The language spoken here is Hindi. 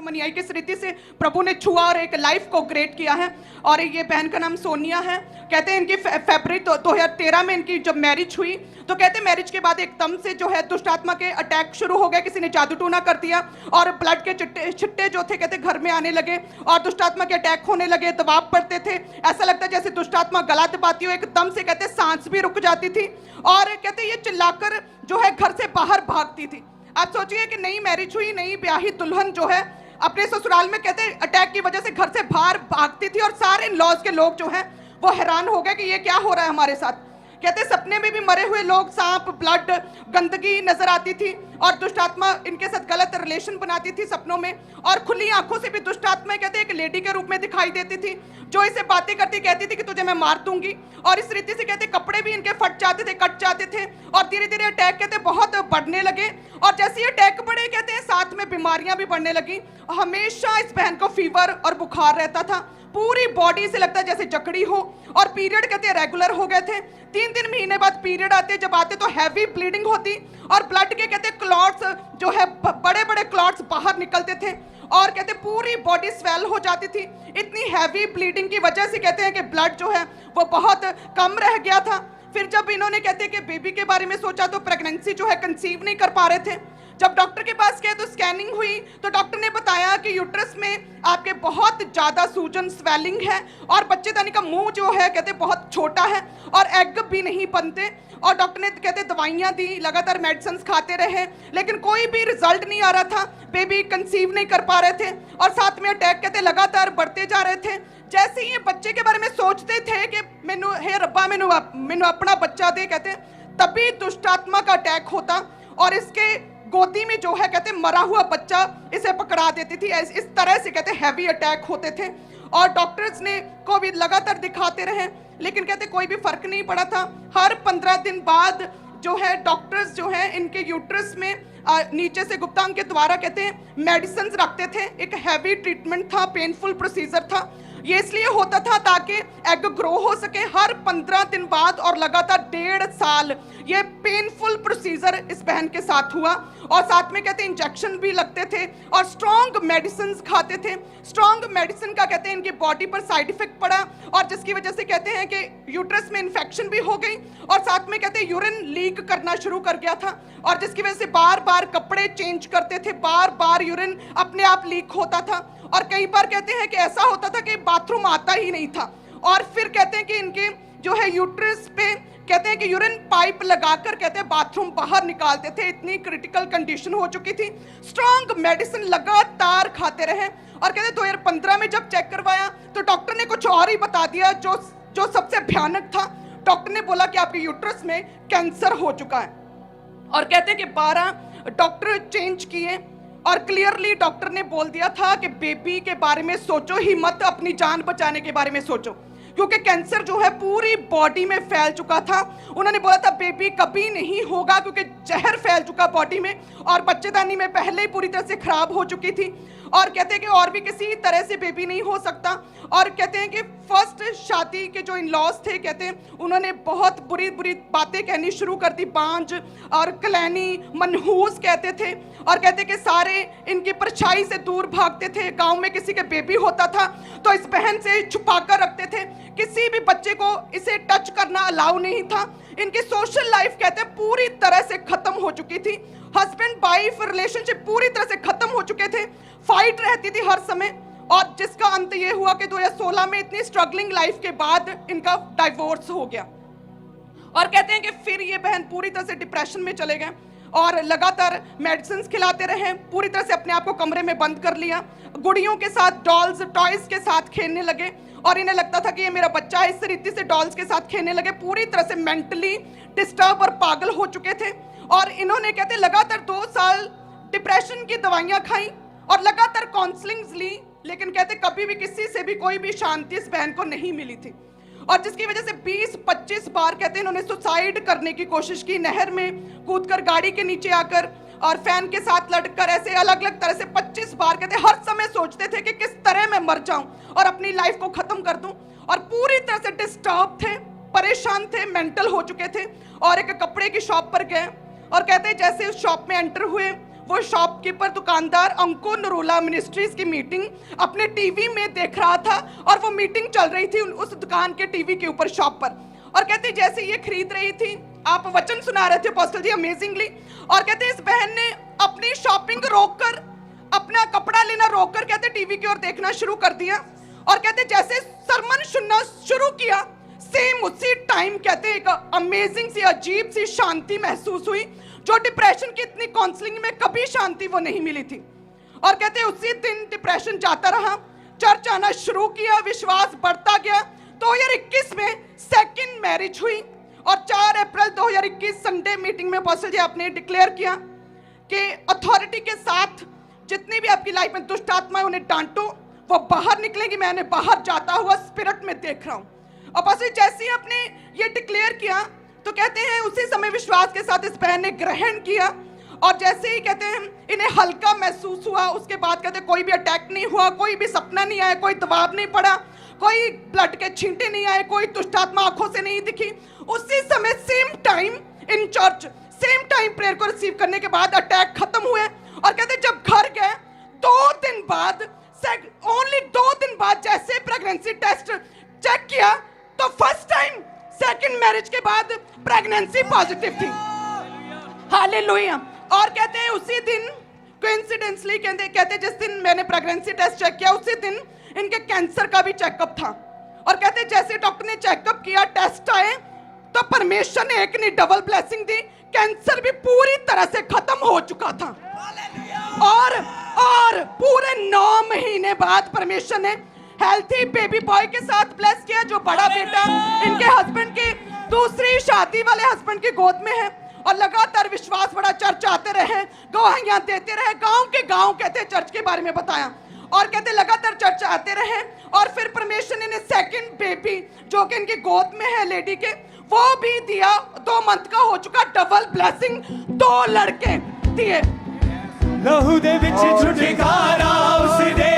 मनियाई की रीति से प्रभु ने छुआ और एक लाइफ को ग्रेट किया है। और ये बहन का नाम सोनिया है। कहते हैं इनकी फरवरी 2013 में इनकी जब मैरिज हुई तो कहते हैं मैरिज के बाद एकदम से जो है दुष्ट आत्मा के अटैक शुरू हो गए, किसी ने जादू टूना कर दिया और ब्लड के छिट्टे जो थे कहते घर में आने लगे और दुष्ट आत्मा के अटैक होने लगे, दबाव पड़ते थे, ऐसा लगता है जैसे दुष्ट आत्मा गला दबाती हो, एकदम से कहते सांस भी रुक जाती थी और कहते ये चिल्लाकर जो है घर से बाहर भागती थी। आप सोचिए कि नई मैरिज हुई, नई ब्याही दुल्हन जो है अपने ससुराल में कहते अटैक की वजह से घर से बाहर भागती थी और सारे लॉज के लोग जो हैं वो हैरान हो गए कि ये क्या हो रहा है हमारे साथ। कहते सपने में भी मरे हुए लोग, सांप, ब्लड, गंदगी नजर आती थी और दुष्ट आत्मा इनके साथ गलत रिलेशन बनाती थी सपनों में और खुली आंखों से भी दुष्ट आत्मा कहते एक लेडी के रूप में दिखाई देती थी जो इसे बातें करती, कहती थी कि तुझे मैं मार दूंगी और इस रीति से कहते कपड़े भी इनके फट जाते थे, कट जाते थे और धीरे धीरे अटैक कहते बहुत बढ़ने लगे और जैसे ही अटैक बढ़े कहते हैं साथ में बीमारियां भी बढ़ने लगी। हमेशा इस बहन को फीवर और बुखार रहता था, पूरी बॉडी से लगता है जैसे जकड़ी हो और पीरियड कहते हैं रेगुलर हो गए थे। 3-3 महीने बाद पीरियड आते, जब आते तो हैवी ब्लीडिंग होती और ब्लड के कहते क्लॉट्स जो है बड़े बड़े क्लॉट्स बाहर निकलते थे और कहते पूरी बॉडी स्वेल हो जाती थी। इतनी हैवी ब्लीडिंग की वजह से कहते हैं कि ब्लड जो है वो बहुत कम रह गया था। फिर जब इन्होंने कहते कि बेबी के बारे में सोचा तो प्रेगनेंसी जो है कंसीव नहीं कर पा रहे थे। जब डॉक्टर के पास गए तो स्कैनिंग हुई तो डॉक्टर ने बताया कि यूट्रस में आपके बहुत ज़्यादा सूजन, स्वेलिंग है और बच्चेदानी का मुंह जो है कहते बहुत छोटा है और एग भी नहीं बनते। और डॉक्टर ने कहते दवाइयाँ दी, लगातार मेडिसिन खाते रहे लेकिन कोई भी रिजल्ट नहीं आ रहा था, बेबी कंसीव नहीं कर पा रहे थे और साथ में अटैक कहते लगातार बढ़ते जा रहे थे। जैसे ही ये बच्चे के बारे में सोचते थे कि मैनू हे रब्बा मैनू अपना बच्चा दे, कहते तभी दुष्ट आत्मा का अटैक होता और इसके गोदी में जो है कहते मरा हुआ बच्चा इसे पकड़ा देती थी। इस तरह से कहते हैवी अटैक होते थे और डॉक्टर्स ने को भी लगातार दिखाते रहे लेकिन कहते कोई भी फर्क नहीं पड़ा था। हर 15 दिन बाद जो है डॉक्टर्स जो है इनके यूट्रस में नीचे से गुप्तांग के द्वारा कहते हैं मेडिसिन रखते थे। एक हैवी ट्रीटमेंट था, पेनफुल प्रोसीजर था। ये इसलिए होता था ताकि एग ग्रो हो सके। हर 15 दिन बाद और लगातार 1.5 साल ये पेनफुल प्रोसीजर इस बहन के साथ हुआ और साथ में कहते हैं इंजेक्शन भी लगते थे और स्ट्रॉन्ग मेडिसिन खाते थे। स्ट्रॉन्ग मेडिसिन का कहते हैं इनकी बॉडी पर साइड इफेक्ट पड़ा और जिसकी वजह से कहते हैं कि यूट्रस में इन्फेक्शन भी हो गई और साथ में कहते हैं यूरिन लीक करना शुरू कर गया था और जिसकी वजह से बार बार कपड़े चेंज करते थे, बार बार यूरिन अपने आप लीक होता था और कई बार कहते हैं कि ऐसा होता था कि बाथरूम आता ही नहीं था। और फिर कहते हैं कि इनके जो है यूट्रस पे कहते हैं कि यूरिन पाइप लगाकर कहते हैं बाथरूम बाहर निकालते थे। इतनी क्रिटिकल कंडीशन हो चुकी थी। स्ट्रॉन्ग मेडिसिन लगातार खाते रहे और कहते 2015 में जब चेक करवाया तो डॉक्टर ने कुछ और ही बता दिया जो सबसे भयानक था। डॉक्टर ने बोला कि आपके यूट्रस में कैंसर हो चुका है और कहते हैं कि 12 डॉक्टर चेंज किए और क्लियरली डॉक्टर ने बोल दिया था कि बेबी के बारे में सोचो ही मत, अपनी जान बचाने के बारे में सोचो, क्योंकि कैंसर जो है पूरी बॉडी में फैल चुका था। उन्होंने बोला था बेबी कभी नहीं होगा क्योंकि जहर फैल चुका बॉडी में और बच्चेदानी में पहले ही पूरी तरह से खराब हो चुकी थी और कहते हैं कि और भी किसी तरह से बेबी नहीं हो सकता। और कहते हैं कि फर्स्ट शादी के जो इन लॉज थे कहते हैं उन्होंने बहुत बुरी बुरी बातें कहनी शुरू कर दी, बांझ और कलैनी, मनहूस कहते थे और कहते कि सारे इनकी परछाई से दूर भागते थे। गांव में किसी के बेबी होता था तो इस बहन से छुपा कर रखते थे, किसी भी बच्चे को इसे टच करना अलाउ नहीं था। इनकी सोशल लाइफ कहते हैं पूरी तरह से खत्म हो चुकी थी। हस्बैंड वाइफ रिलेशनशिप पूरी तरह से खत्म हो चुके थे। फाइट रहती थी हर समय और जिसका अंत ये हुआ कि 2016 में इतनी स्ट्रगलिंग लाइफ के बाद इनका डाइवोर्स हो गया। और कहते हैं कि फिर ये बहन पूरी तरह से डिप्रेशन में चले गए और लगातार मेडिसिन खिलाते रहे, पूरी तरह से अपने आप को कमरे में बंद कर लिया, गुड़ियों के साथ, डॉल्स, टॉयज के साथ खेलने लगे और इन्हें लगता था कि ये मेरा बच्चा है। इस रीति से डॉल्स के साथ खेलने लगे, पूरी तरह से मेंटली डिस्टर्ब और पागल हो चुके थे। और इन्होंने कहते लगातार 2 साल डिप्रेशन की दवाइयां खाई और लगातार काउंसलिंग्स ली, लेकिन कहते कभी भी किसी से भी कोई भी शांति इस बहन को नहीं मिली थी और जिसकी वजह से 20-25 बार कहते इन्होंने सुसाइड करने की कोशिश की, नहर में कूदकर, गाड़ी के नीचे आकर और फैन के साथ लटकर, ऐसे अलग अलग तरह से 25 बार कहते हर समय सोचते थे कि किस तरह मैं मर जाऊं और अपनी लाइफ को खत्म कर दूं और पूरी तरह से डिस्टर्ब थे, परेशान थे, मेंटल हो चुके थे। और एक कपड़े की शॉप पर गए और कहते जैसे उस शॉप में एंटर हुए वो शॉपकीपर दुकानदार अंकुर नरूला मिनिस्ट्रीज की मीटिंग अपने टीवी में देख रहा था और वो मीटिंग चल रही थी उस दुकान के टीवी के ऊपर शॉप पर। और कहते जैसे ये खरीद रही थी, आप वचन सुना रहे थे अपोस्टल जी अमेजिंगली, और कहते इस बहन ने अपनी शॉपिंग रोककर, अपना कपड़ा लेना रोककर कहते टीवी की ओर देखना शुरू कर दिया। और कहते जैसे सरमन सुनना शुरू किया, सेम उसी टाइम कहते एक अमेजिंग सी अजीब सी शांति महसूस हुई, जो डिप्रेशन की इतनी काउंसलिंग में कभी शांति वो नहीं मिली थी। और कहते उसी दिन डिप्रेशन जाता रहा, चर्च आना शुरू किया, विश्वास बढ़ता गया। 2021 में सेकंड मैरिज हुई और 4 अप्रैल 2021 संडे मीटिंग में अपोस्टल जी आपने डिक्लेयर किया कि अथॉरिटी के साथ जितनी भी आपकी लाइफ में दुष्ट आत्माएं उन्हें डांटो, वो बाहर निकलेगी। मैंने बाहर जाता हुआ स्पिरिट में देख रहा हूं। अपोस्टल जैसे ही आपने ये डिक्लेयर किया तो कहते हैं उसी समय विश्वास के साथ इस बहन ने ग्रहण किया और जैसे ही कहते हैं इन्हें हल्का महसूस हुआ, उसके बाद कहते कोई भी अटैक नहीं हुआ, कोई भी सपना नहीं आया, कोई दबाव नहीं पड़ा, कोई ब्लड के छींटे नहीं आए, कोई दुष्ट आत्मा आंखों से नहीं दिखी। उसी समय same time in church, same time prayer को रिसीव करने के बाद अटैक खत्म हुए। और कहते जब घर गए 2 दिन बाद, ओनली 2 दिन बाद जैसे प्रेगनेंसी टेस्ट चेक किया तो फर्स्ट टाइम सेकंड मैरिज के बाद प्रेगनेंसी पॉजिटिव थी। हालेलुया। और कहते हैं उसी दिन कोइंसिडेंटली कहते जिस दिन मैंने प्रेगनेंसी टेस्ट चेक किया उसी दिन इनके कैंसर का भी चेकअप था। और कहते जैसे डॉक्टर ने चेकअप किया, टेस्ट आए, तो परमेश्वर ने एक नहीं डबल ब्लेसिंग दी, कैंसर भी पूरी तरह से खत्म हो चुका था। और पूरे 9 महीने बाद परमेश्वर ने हेल्थी बेबी बॉय के साथ ब्लेस किया, जो बड़ा बेटा इनके हस्बैंड की दूसरी शादी वाले हस्बैंड की गोद में है। और लगातार विश्वास बड़ा, चर्च आते रहे, गवाहियां देते रहे, गांव के गांव कहते चर्च के बारे में बताया। और कहते लगातार चर्च आते रहे और फिर परमेश्वर ने सेकंड बेबी जो कि इनकी गोद में है लेडी के, वो भी दिया। 2 मंथ का हो चुका, डबल ब्लेसिंग, 2 लड़के दिए। लहू दे विच छुटकारा उस दे